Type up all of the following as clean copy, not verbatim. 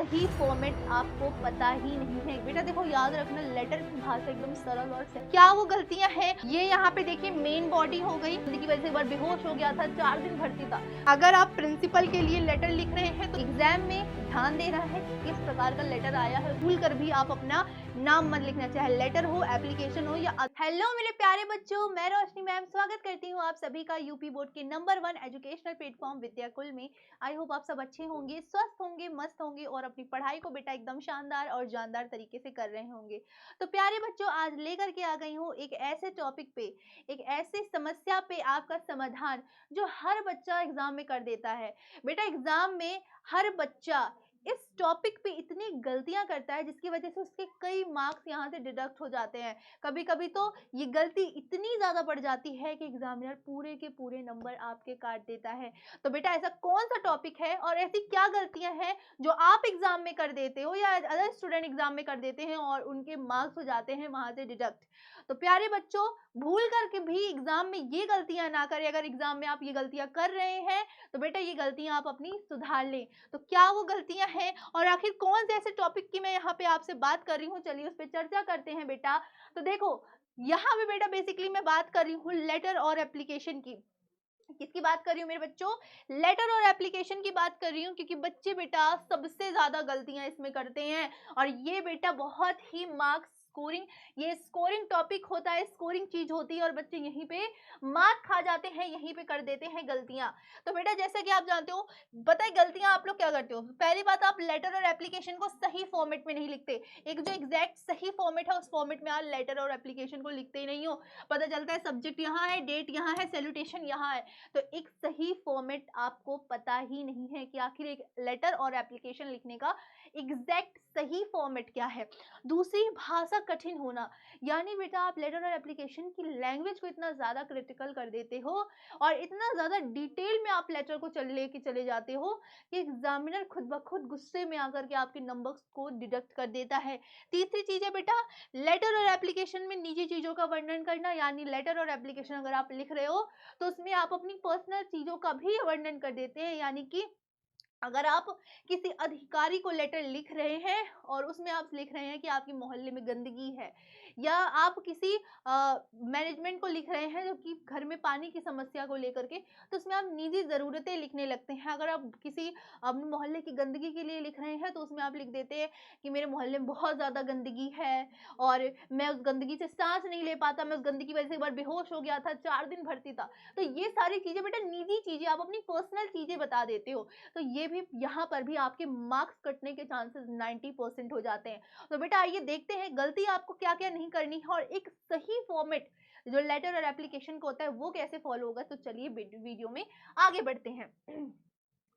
सही फॉर्मेट आपको पता ही नहीं है। बेटा देखो याद रखना, लेटर की भाषा एकदम सरल और क्या वो गलतियां हैं, ये यहाँ पे देखिए मेन बॉडी हो गई, की वजह से एक बार बेहोश हो गया था, 4 दिन भर्ती था। अगर आप प्रिंसिपल के लिए लेटर लिख रहे हैं तो एग्जाम में ध्यान दे रहा है किस प्रकार का लेटर आया है, भूल कर भी आप अपना नाम मत लिखना, चाहे लेटर हो, एप्लीकेशन हो या। हेलो मेरे प्यारे बच्चों, मैं रोशनी मैम स्वागत करती हूँ आप सभी का यूपी बोर्ड के नंबर 1 एजुकेशनल प्लेटफॉर्म विद्याकुल में। आई होप आप सब अच्छे होंगे, स्वस्थ होंगे, मस्त होंगे और अपनी पढ़ाई को बेटा एकदम शानदार और जानदार तरीके से कर रहे होंगे। तो प्यारे बच्चों, आज लेकर के आ गई हूँ एक ऐसे टॉपिक पे, एक ऐसी समस्या पे आपका समाधान जो हर बच्चा एग्जाम में कर देता है। बेटा एग्जाम में हर बच्चा इस टॉपिक पे इतनी गलतियां करता है जिसकी वजह से उसके कई मार्क्स यहाँ से डिडक्ट हो जाते हैं। कभी कभी तो ये गलती इतनी ज्यादा बढ़ जाती है कि एग्जामिनर पूरे के पूरे नंबर आपके काट देता है। तो बेटा ऐसा कौन सा टॉपिक है और ऐसी क्या गलतियां हैं जो आप एग्जाम में कर देते हो या अदर स्टूडेंट एग्जाम में कर देते हैं और उनके मार्क्स हो जाते हैं वहां से डिडक्ट। तो प्यारे बच्चों, भूल करके भी एग्जाम में ये गलतियां ना करें। अगर एग्जाम में आप ये गलतियां कर रहे हैं तो बेटा ये गलतियां आप अपनी सुधार लें। तो क्या वो गलतियां हैं और आखिर कौन से ऐसे टॉपिक की मैं यहाँ पे आपसे बात कर रही हूँ, चलिए उस पर चर्चा करते हैं बेटा। तो देखो यहाँ पे बेटा बेसिकली मैं बात कर रही हूँ लेटर और एप्लीकेशन की। किसकी बात कर रही हूँ मेरे बच्चों? लेटर और एप्लीकेशन की बात कर रही हूँ, क्योंकि बच्चे बेटा सबसे ज्यादा गलतियां इसमें करते हैं और ये बेटा बहुत ही मार्क्स स्कोरिंग, ये स्कोरिंग टॉपिक होता है, स्कोरिंग चीज होती है और बच्चे यहीं पे मार्क खा जाते हैं, यहीं पे कर देते हैं गलतियां। तो बेटा जैसा कि आप जानते हो, पता है गलतियां आप लोग क्या करते हो? पहली बात, आप लेटर और एप्लीकेशन को सही फॉर्मेट में नहीं लिखते। एक जो एग्जैक्ट सही फॉर्मेट है उस फॉर्मेट में आप लेटर और एप्लीकेशन को लिखते ही नहीं हो। पता चलता है सब्जेक्ट यहाँ है, डेट यहाँ है, सैल्यूटेशन यहाँ है। तो एक सही फॉर्मेट आपको पता ही नहीं है कि आखिर एक लेटर और एप्लीकेशन लिखने का एग्जैक्ट सही फॉर्मेट क्या है। दूसरी, भाषा कठिन होना, यानी बेटा आप लेटर और एप्लीकेशन की लैंग्वेज को इतना ज्यादा क्रिटिकल कर देते हो और इतना ज्यादा डिटेल में आप लेटर को लेके चले जाते हो कि एग्जामिनर खुद ब खुद गुस्से में आकर के आपके नंबर्स को डिडक्ट कर देता है। तीसरी चीज है बेटा, लेटर और एप्लीकेशन में निजी चीजों का वर्णन करना, यानी लेटर और एप्लीकेशन अगर आप लिख रहे हो तो उसमें आप अपनी पर्सनल चीजों का भी वर्णन कर देते हैं। यानी कि अगर आप किसी अधिकारी को लेटर लिख रहे हैं और उसमें आप लिख रहे हैं कि आपके मोहल्ले में गंदगी है, या आप किसी मैनेजमेंट को लिख रहे हैं जो कि घर में पानी की समस्या को लेकर के, तो उसमें आप निजी ज़रूरतें लिखने लगते हैं। अगर आप किसी अपने मोहल्ले की गंदगी के लिए लिख रहे हैं तो उसमें आप लिख देते हैं कि मेरे मोहल्ले में बहुत ज़्यादा गंदगी है और मैं उस गंदगी से सांस नहीं ले पाता, मैं उस गंदगी की वजह से एक बार बेहोश हो गया था, 4 दिन भर्ती था। तो ये सारी चीज़ें बेटा निजी चीज़ें, आप अपनी पर्सनल चीज़ें बता देते हो, तो ये भी यहाँ पर भी आपके मार्क्स कटने के चांसेस 90% हो जाते हैं। तो बेटा आइए देखते हैं गलती आपको क्या क्या नहीं करनी है और एक सही फॉर्मेट जो लेटर और एप्लीकेशन का होता है वो कैसे फॉलो होगा। तो चलिए वीडियो में आगे बढ़ते हैं।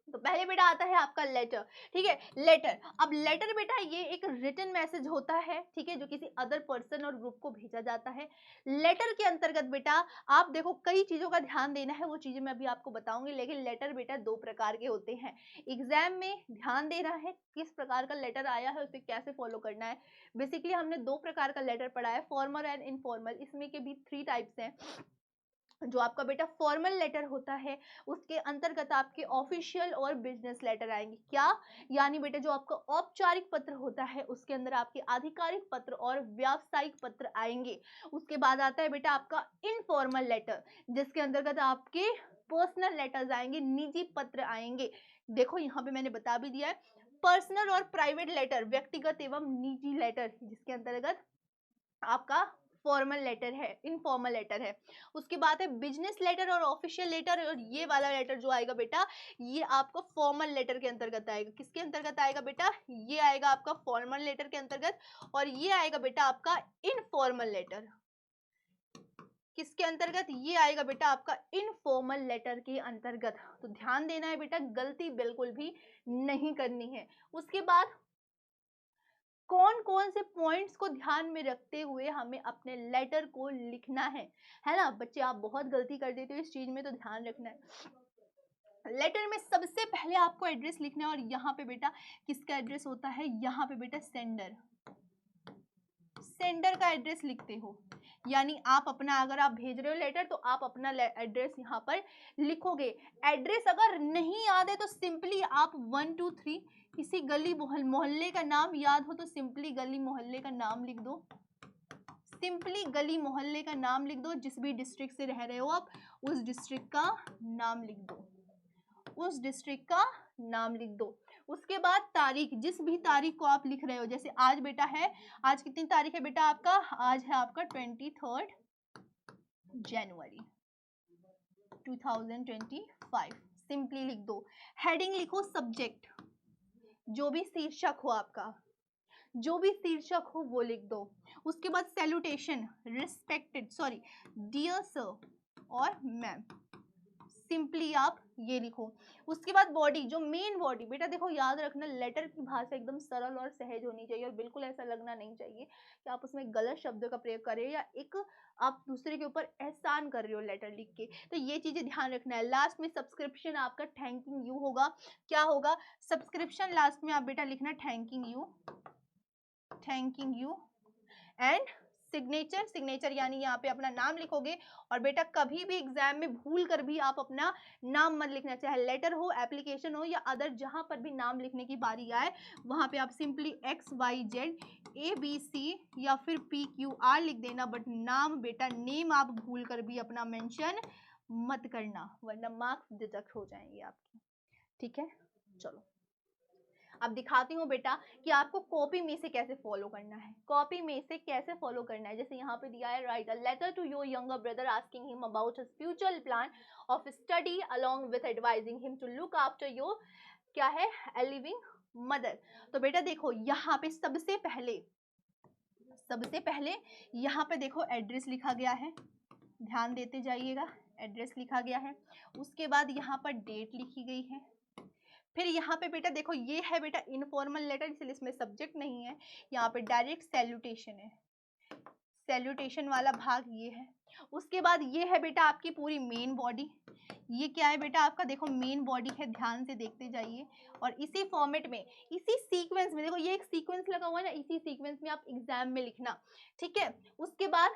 तो पहले बेटा आता है आपका लेटर। ठीक है, लेटर। अब लेटर बेटा ये एक रिटन मैसेज होता है, ठीक है, जो किसी अदर पर्सन और ग्रुप को भेजा जाता है। लेटर के अंतर्गत बेटा आप देखो कई चीजों का ध्यान देना है, वो चीजें मैं अभी आपको बताऊंगी। लेकिन लेटर बेटा 2 प्रकार के होते हैं। एग्जाम में ध्यान दे रहा है किस प्रकार का लेटर आया है, उसे कैसे फॉलो करना है। बेसिकली हमने 2 प्रकार का लेटर पढ़ा है, फॉर्मल एंड इनफॉर्मल। इसमें के भी 3 टाइप्स हैं। जो आपका बेटा फॉर्मल लेटर होता है उसके अंतर्गत आपके ऑफिशियल और बिजनेस लेटर आएंगे। क्या? यानी बेटा जो आपका औपचारिक पत्र होता है उसके अंदर आपके आधिकारिक पत्र और व्यावसायिक पत्र आएंगे। उसके बाद आता है बेटा आपका इनफॉर्मल लेटर, जिसके अंतर्गत आपके पर्सनल लेटर्स आएंगे, निजी पत्र आएंगे। देखो यहाँ पे मैंने बता भी दिया है, पर्सनल और प्राइवेट लेटर, व्यक्तिगत एवं निजी लेटर, जिसके अंतर्गत आपका फॉर्मल लेटर है, इनफॉर्मल लेटर है। उसके बाद है बिजनेस लेटर और ऑफिशियल लेटर, और ये वाला लेटर जो आएगा बेटा ये आपको फॉर्मल लेटर के अंतर्गत आएगा। किसके अंतर्गत आएगा बेटा? ये आएगा आपका फॉर्मल लेटर के अंतर्गत, और ये आएगा बेटा आपका इनफॉर्मल लेटर। किसके अंतर्गत? ये आएगा बेटा आपका इनफॉर्मल लेटर के अंतर्गत। तो ध्यान देना है बेटा, गलती बिल्कुल भी नहीं करनी है। उसके बाद कौन कौन से पॉइंट्स को ध्यान में रखते हुए हमें अपने लेटर को लिखना है ना बच्चे? आप बहुत गलती कर देते हो इस चीज में, तो ध्यान रखना है। लेटर में सबसे पहले आपको एड्रेस लिखना है, और यहाँ पे बेटा किसका एड्रेस होता है? यहाँ पे बेटा सेंडर, सेंडर का एड्रेस लिखते हो, यानी आप अपना, अगर आप भेज रहे हो लेटर तो आप अपना एड्रेस यहाँ पर लिखोगे। एड्रेस अगर नहीं याद है तो सिंपली आप 1 2 3 किसी गली मोहल्ले का नाम याद हो तो सिंपली गली मोहल्ले का नाम लिख दो, सिंपली गली मोहल्ले का नाम लिख दो। जिस भी डिस्ट्रिक्ट से रह रहे हो आप उस डिस्ट्रिक्ट का नाम लिख दो, उस डिस्ट्रिक्ट का नाम लिख दो। उसके बाद तारीख, जिस भी तारीख को आप लिख रहे हो, जैसे आज बेटा है, आज कितनी तारीख है बेटा आपका, आज है आपका 23 जनवरी 2025, सिंपली लिख दो। हेडिंग लिखो सब्जेक्ट, जो भी शीर्षक हो आपका, जो भी शीर्षक हो वो लिख दो। उसके बाद salutation, respected, sorry dear sir और मैम, सिंपली आप ये लिखो। उसके बाद बॉडी, जो मेन बॉडी, बेटा देखो याद रखना लेटर की भाषा एकदम सरल और सहज होनी चाहिए और बिल्कुल ऐसा लगना नहीं चाहिए कि आप उसमें गलत शब्दों का प्रयोग कर रहे हो या एक आप दूसरे के ऊपर एहसान कर रहे हो लेटर लिख के। तो ये चीजें ध्यान रखना है। लास्ट में सब्सक्रिप्शन आपका थैंकिंग यू होगा। क्या होगा? सब्सक्रिप्शन लास्ट में आप बेटा लिखना thanking you and signature, signature यानी यहाँ पे अपना नाम लिखोगे। और बेटा कभी भी एग्जाम में भूल कर भी आप अपना नाम मत लिखना, चाहे लेटर हो, एप्लीकेशन हो या अदर जहां पर भी नाम लिखने की बारी आए वहां पे आप सिंपली XYZ ABC या फिर PQR लिख देना। बट नाम बेटा, नेम आप भूल कर भी अपना मेंशन मत करना वरना मार्क्स डिडक्ट हो जाएंगे आपके। ठीक है, चलो अब दिखाती हूँ बेटा कि आपको कॉपी में से कैसे फॉलो करना है। कॉपी में से कैसे फॉलो करना है, जैसे यहाँ पे दिया है, write a letter to your younger brother asking him about his future plan of study along with advising him to look after your, क्या है, ए लिविंग मदर। तो बेटा देखो यहाँ पे सबसे पहले यहाँ पे देखो एड्रेस लिखा गया है, ध्यान देते जाइएगा, एड्रेस लिखा गया है। उसके बाद यहाँ पर डेट लिखी गई है। फिर यहाँ पे बेटा देखो ये है बेटा इनफॉर्मल लेटर, इसलिए इसमें सब्जेक्ट नहीं है। यहाँ पे डायरेक्ट सैल्यूटेशन है, सैल्यूटेशन वाला भाग ये है। उसके बाद ये है बेटा आपकी पूरी मेन बॉडी। ये क्या है बेटा आपका, देखो मेन बॉडी है, ध्यान से देखते जाइए। और इसी फॉर्मेट में, इसी सीक्वेंस में, देखो ये एक सीक्वेंस लगा हुआ है ना, इसी सीक्वेंस में आप एग्जाम में लिखना। ठीक है, उसके बाद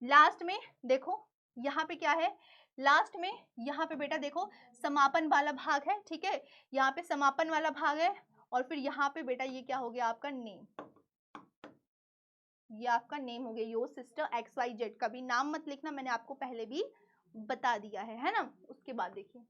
लास्ट में देखो यहाँ पे क्या है, लास्ट में यहाँ पे बेटा देखो समापन वाला भाग है। ठीक है, यहाँ पे समापन वाला भाग है। और फिर यहाँ पे बेटा ये क्या हो गया आपका नेम, ये आपका नेम हो गया, योर सिस्टर XYZ। कभी नाम मत लिखना, मैंने आपको पहले भी बता दिया है ना। उसके बाद देखिए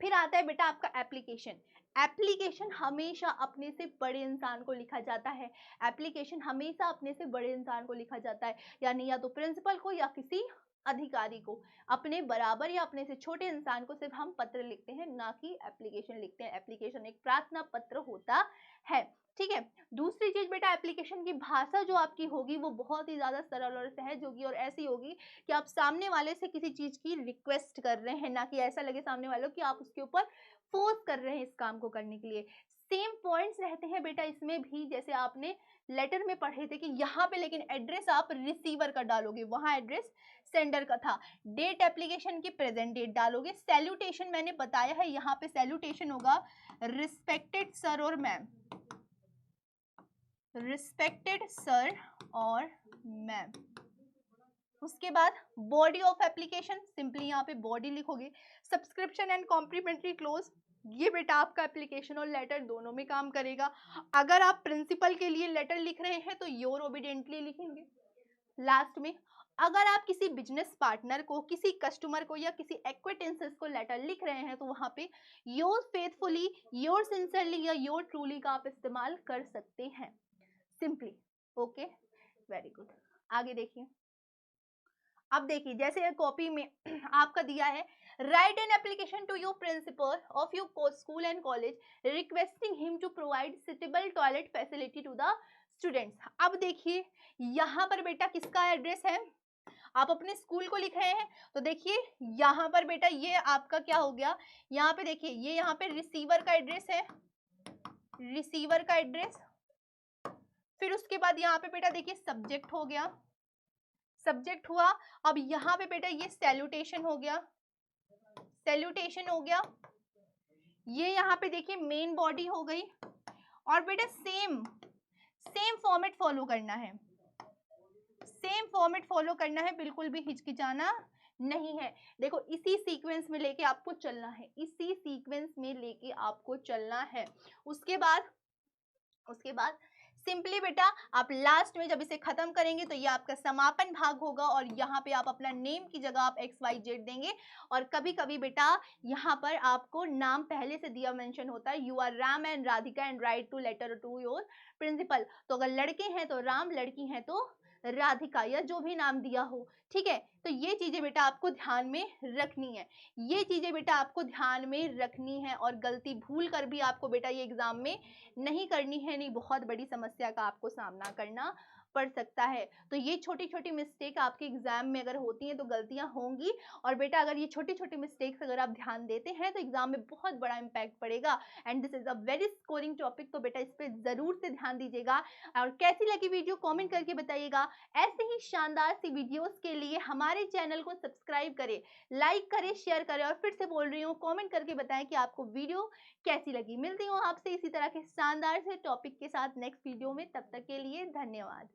फिर आता है बेटा आपका एप्लीकेशन। एप्लीकेशन हमेशा अपने से बड़े इंसान को लिखा जाता है, एप्लीकेशन हमेशा अपने से बड़े इंसान को लिखा जाता है, यानी या तो प्रिंसिपल को या किसी अधिकारी को। अपने बराबर या अपने से छोटे इंसान को सिर्फ हम पत्र लिखते हैं, ना कि एप्लीकेशन लिखते हैं। एप्लीकेशन एक प्रार्थना पत्र होता है। ठीक है, दूसरी चीज बेटा एप्लीकेशन की भाषा जो आपकी होगी वो बहुत ही ज्यादा सरल और सहज होगी और ऐसी होगी कि आप सामने वाले से किसी चीज की रिक्वेस्ट कर रहे हैं, ना कि ऐसा लगे सामने वालों कि आप उसके ऊपर फोर्स कर रहे हैं इस काम को करने के लिए। सेम पॉइंट्स रहते हैं बेटा इसमें भी, जैसे आपने लेटर में पढ़े थे कि यहाँ पे लेकिन एड्रेस आप रिसीवर का डालोगे, वहां एड्रेस सेंडर का था। डेट एप्लीकेशन की प्रेजेंट डेट डालोगे। सैल्यूटेशन मैंने बताया है, यहाँ पे सैल्यूटेशन होगा रिस्पेक्टेड सर और मैम, रिस्पेक्टेड सर और मैम। उसके बाद बॉडी ऑफ एप्लीकेशन, सिंपली यहाँ पे बॉडी लिखोगे। सब्सक्रिप्शन एंड कॉम्प्लीमेंट्री क्लोज, ये बेटा आपका एप्लीकेशन और लेटर दोनों में काम करेगा। अगर आप प्रिंसिपल के लिए लेटर लिख रहे हैं तो योर ओबीडिएंटली लिखेंगे। लास्ट में अगर आप किसी बिजनेस पार्टनर को, किसी कस्टमर को या किसी एक्वेटेंसेस को लेटर लिख रहे हैं तो वहां पे योर फेथफुली, योर सिंसियरली या योर ट्रूली का आप इस्तेमाल कर सकते हैं सिंपली। Okay, very good. आगे देखिए, अब देखिए जैसे कॉपी में आपका दिया है, write an application to your principal of your school and college requesting him to provide suitable toilet facility to the students. अब देखिए यहाँ पर बेटा किसका एड्रेस है, आप अपने स्कूल को लिख रहे हैं तो देखिए यहाँ पर बेटा ये आपका क्या हो गया, यहाँ पे देखिए ये यहाँ पे रिसीवर का एड्रेस है, रिसीवर का एड्रेस। फिर उसके बाद यहाँ पे बेटा देखिए सब्जेक्ट हो गया, सब्जेक्ट हुआ। अब यहाँ पे बेटा ये सैल्यूटेशन हो गया, सैल्यूटेशन हो गया। ये यहाँ पे देखिए मेन बॉडी हो गई। और बेटा सेम सेम फॉर्मेट फॉलो करना है, सेम फॉर्मेट फॉलो करना है, बिल्कुल भी हिचकिचाना नहीं है। देखो इसी सीक्वेंस में लेके आपको चलना है, इसी सीक्वेंस में लेके आपको चलना है। उसके बाद सिंपली बेटा आप लास्ट में जब इसे खत्म करेंगे तो ये आपका समापन भाग होगा और यहाँ पे आप अपना नेम की जगह आप XYZ देंगे। और कभी कभी बेटा यहाँ पर आपको नाम पहले से दिया मेंशन होता है, you are Ram and Radhika and write to letter to your principal. तो अगर लड़के हैं तो राम, लड़की हैं तो राधिका, या जो भी नाम दिया हो, ठीक है। तो ये चीजें बेटा आपको ध्यान में रखनी है, ये चीजें बेटा आपको ध्यान में रखनी है। और गलती भूल कर भी आपको बेटा ये एग्जाम में नहीं करनी है, नहीं बहुत बड़ी समस्या का आपको सामना करना पड़ सकता है। तो ये छोटी छोटी मिस्टेक आपके एग्जाम में अगर होती हैं तो गलतियां होंगी। और बेटा अगर ये छोटी छोटी मिस्टेक्स अगर आप ध्यान देते हैं तो एग्जाम में बहुत बड़ा इंपैक्ट पड़ेगा। And this is a very scoring topic, तो बेटा इस पर जरूर से ध्यान दीजिएगा। और कैसी लगी वीडियो कमेंट करके बताइएगा। ऐसे ही शानदार सी वीडियोस के लिए हमारे चैनल को सब्सक्राइब करें, लाइक करें, शेयर करें। और फिर से बोल रही हूँ, कमेंट करके बताएं कि आपको वीडियो कैसी लगी। मिलती हूँ आपसे इसी तरह के शानदार से टॉपिक के साथ नेक्स्ट वीडियो में, तब तक के लिए धन्यवाद।